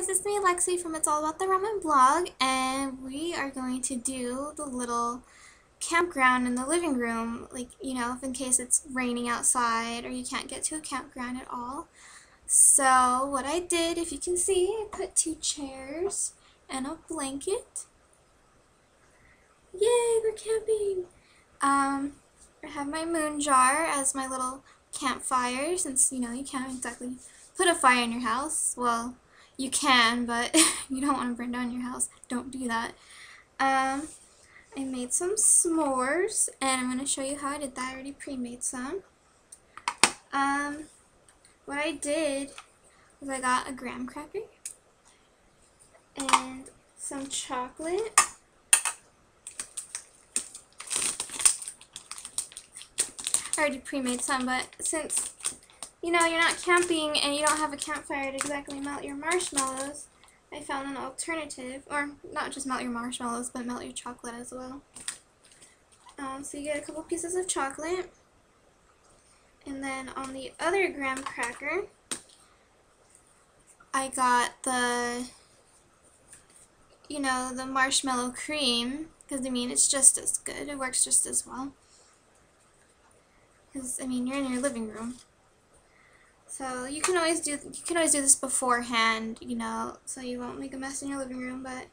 guys, it's me Lexi from It's All About the Ramen blog, and we are going to do the little campground in the living room, like, if in case it's raining outside or you can't get to a campground at all. So what I did, if you can see, I put 2 chairs and a blanket. Yay, we're camping! I have my moon jar as my little campfire, since, you can't exactly put a fire in your house. Well, you can, but you don't want to burn down your house. Don't do that. I made some s'mores, and I'm going to show you how I did that. I already pre-made some. What I did was I got a graham cracker and some chocolate. I already pre-made some, but since you're not camping and you don't have a campfire to exactly melt your marshmallows, I found an alternative, or not just melt your marshmallows, but melt your chocolate as well. So you get a couple pieces of chocolate, and then on the other graham cracker, I got the marshmallow cream, because it's just as good. It works just as well. Because you're in your living room. So you can always do this beforehand, so you won't make a mess in your living room, but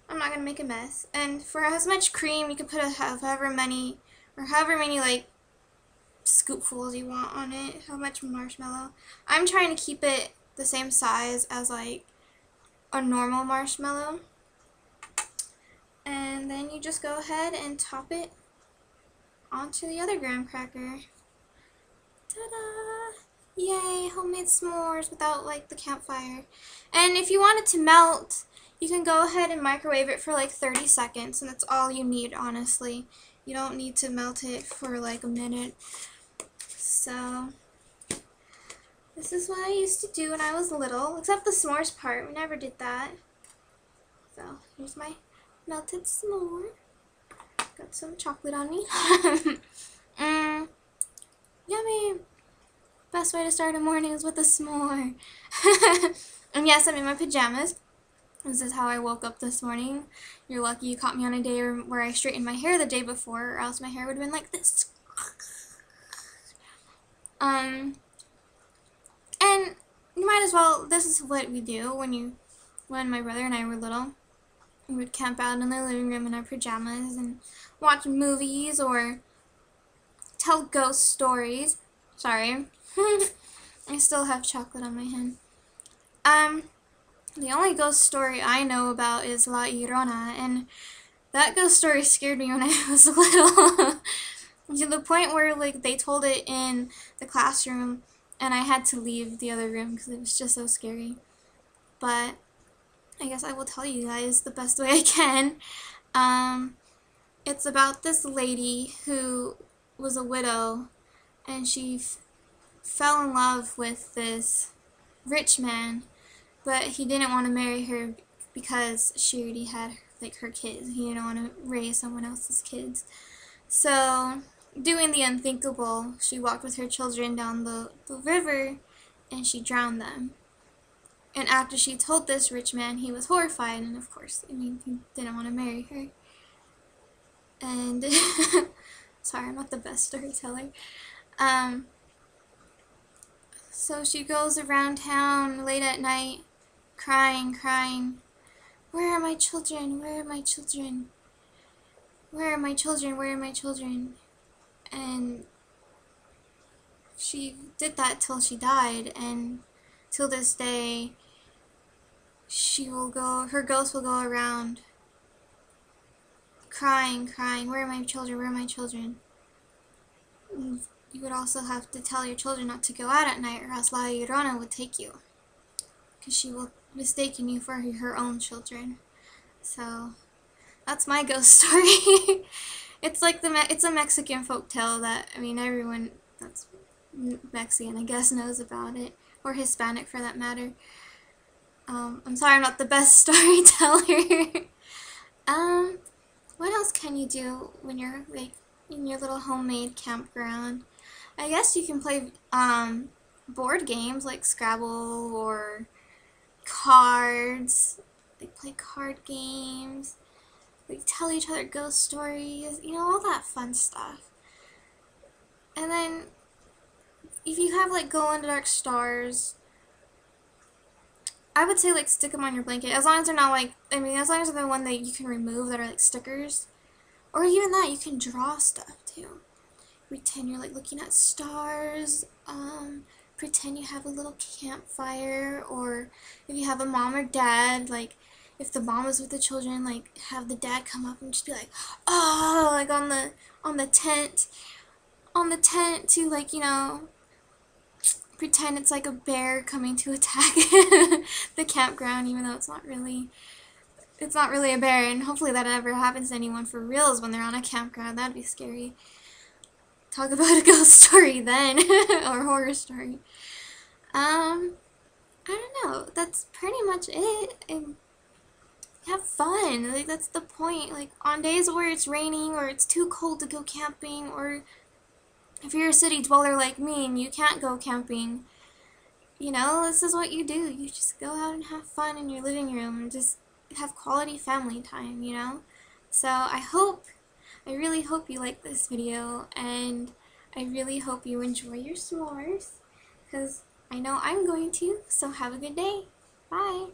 I'm not gonna make a mess. And for as much cream, you can put however many like scoopfuls you want on it, how much marshmallow. I'm trying to keep it the same size as like a normal marshmallow. And then you just go ahead and top it onto the other graham cracker. Ta-da! Yay, homemade s'mores without like the campfire. And if you want it to melt, you can go ahead and microwave it for like 30 seconds, and that's all you need, honestly. You don't need to melt it for like a minute. So this is what I used to do when I was little, except the s'mores part. We never did that. So here's my melted s'more. Got some chocolate on me. Yummy! Best way to start a morning is with a s'more. And yes, I'm in my pajamas. This is how I woke up this morning. You're lucky you caught me on a day where I straightened my hair the day before, or else my hair would have been like this. And you might as well, this is what we do when my brother and I were little. We would camp out in the living room in our pajamas and watch movies or tell ghost stories. Sorry. I still have chocolate on my hand. The only ghost story I know about is La Llorona, and that ghost story scared me when I was little. To the point where like they told it in the classroom and I had to leave the other room because it was just so scary. But I guess I will tell you guys the best way I can. It's about this lady who was a widow, and she fell in love with this rich man, but he didn't want to marry her because she already had like her kids. He didn't want to raise someone else's kids. So, doing the unthinkable, she walked with her children down the river and she drowned them. And after she told this rich man, he was horrified, and of course, he didn't want to marry her. And sorry, I'm not the best storyteller. So she goes around town late at night, crying. Where are my children? Where are my children? Where are my children? Where are my children? And she did that till she died, and till this day, her ghost will go around crying, where are my children? Where are my children? You would also have to tell your children not to go out at night, or else La Llorona would take you, because she will mistaken you for her own children. So that's my ghost story. It's like it's a Mexican folktale that everyone that's Mexican, I guess, knows about it, or Hispanic for that matter. I'm sorry I'm not the best storyteller. What else can you do when you're like in your little homemade campground? I guess you can play board games like Scrabble or cards. They play card games. They tell each other ghost stories. You know, all that fun stuff. And then, if you have like glow in the dark stars, I would say like stick them on your blanket. As long as they're not like, I mean, as long as they're the one that you can remove that are like stickers. Or even that, you can draw stuff too. Pretend you're like looking at stars. Pretend you have a little campfire. Or if you have a mom or dad, like if the mom is with the children, like have the dad come up and just be like, oh, like on the tent to like, you know, pretend it's like a bear coming to attack the campground, even though it's not really a bear, and hopefully that never happens to anyone for reals when they're on a campground. That'd be scary. Talk about a ghost story then, or horror story. I don't know. That's pretty much it. And have fun. Like, that's the point. Like, on days where it's raining or it's too cold to go camping, or if you're a city dweller like me and you can't go camping, you know, this is what you do. You just go out and have fun in your living room and just have quality family time, you know? So I really hope you like this video, and I really hope you enjoy your s'mores, because I know I'm going to. So have a good day. Bye.